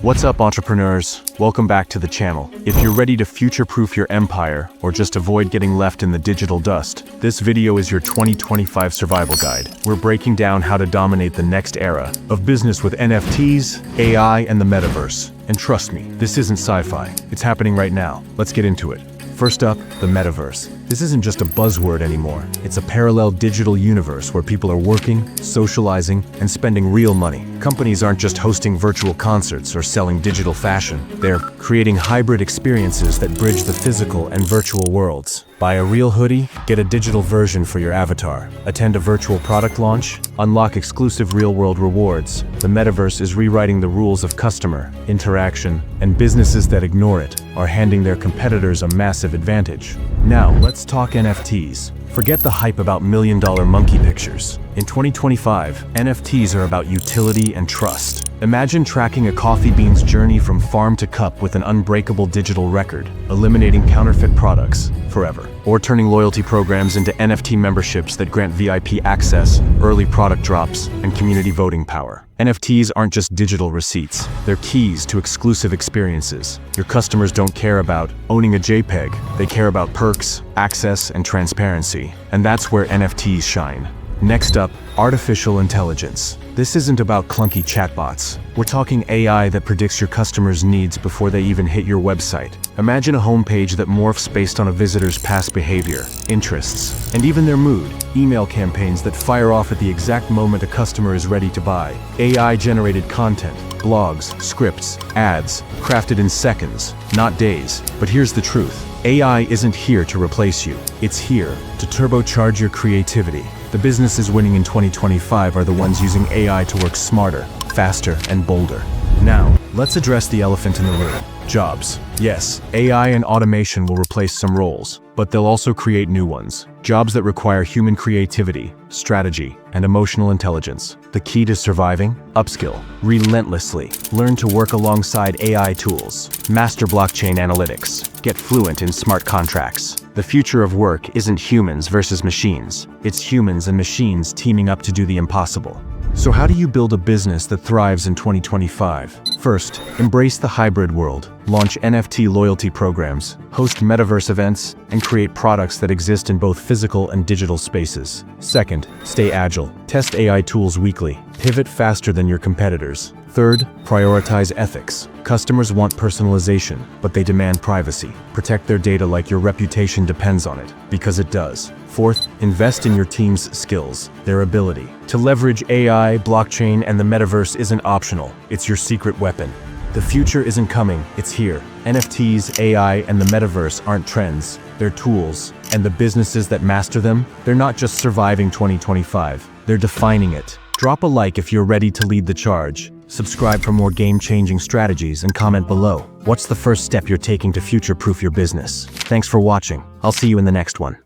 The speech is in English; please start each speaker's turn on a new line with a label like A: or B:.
A: What's up, entrepreneurs? Welcome back to the channel. If you're ready to future-proof your empire or just avoid getting left in the digital dust, this video is your 2025 survival guide. We're breaking down how to dominate the next era of business with NFTs, AI, and the Metaverse. And trust me, this isn't sci-fi. It's happening right now. Let's get into it. First up, the Metaverse. This isn't just a buzzword anymore. It's a parallel digital universe where people are working, socializing, and spending real money. Companies aren't just hosting virtual concerts or selling digital fashion. They're creating hybrid experiences that bridge the physical and virtual worlds. Buy a real hoodie, get a digital version for your avatar. Attend a virtual product launch, unlock exclusive real-world rewards. The Metaverse is rewriting the rules of customer interaction, and businesses that ignore it are handing their competitors a massive advantage. Now, let's talk NFTs. Forget the hype about million-dollar monkey pictures. In 2025, NFTs are about utility and trust. Imagine tracking a coffee bean's journey from farm to cup with an unbreakable digital record, eliminating counterfeit products forever. Or turning loyalty programs into NFT memberships that grant VIP access, early product drops, and community voting power. NFTs aren't just digital receipts. They're keys to exclusive experiences. Your customers don't care about owning a JPEG. They care about perks, access, and transparency. And that's where NFTs shine. Next up, artificial intelligence. This isn't about clunky chatbots. We're talking AI that predicts your customers' needs before they even hit your website. Imagine a homepage that morphs based on a visitor's past behavior, interests, and even their mood. Email campaigns that fire off at the exact moment a customer is ready to buy. AI-generated content, blogs, scripts, ads, crafted in seconds, not days. But here's the truth. AI isn't here to replace you. It's here to turbocharge your creativity. The businesses winning in 2025 are the ones using AI to work smarter, faster, and bolder. Now, let's address the elephant in the room. Jobs. Yes, AI and automation will replace some roles, but they'll also create new ones. Jobs that require human creativity, strategy, and emotional intelligence. The key to surviving? Upskill relentlessly. Learn to work alongside AI tools. Master blockchain analytics. Get fluent in smart contracts. The future of work isn't humans versus machines. It's humans and machines teaming up to do the impossible. So how do you build a business that thrives in 2025? First, embrace the hybrid world. Launch NFT loyalty programs, host Metaverse events, and create products that exist in both physical and digital spaces. Second, stay agile. Test AI tools weekly. Pivot faster than your competitors. Third, prioritize ethics. Customers want personalization, but they demand privacy. Protect their data like your reputation depends on it, because it does. Fourth, invest in your team's skills, their ability. To leverage AI, blockchain, and the Metaverse isn't optional. It's your secret weapon. The future isn't coming, it's here. NFTs, AI, and the Metaverse aren't trends, they're tools. And the businesses that master them, they're not just surviving 2025, they're defining it. Drop a like if you're ready to lead the charge. Subscribe for more game-changing strategies and comment below. What's the first step you're taking to future-proof your business? Thanks for watching. I'll see you in the next one.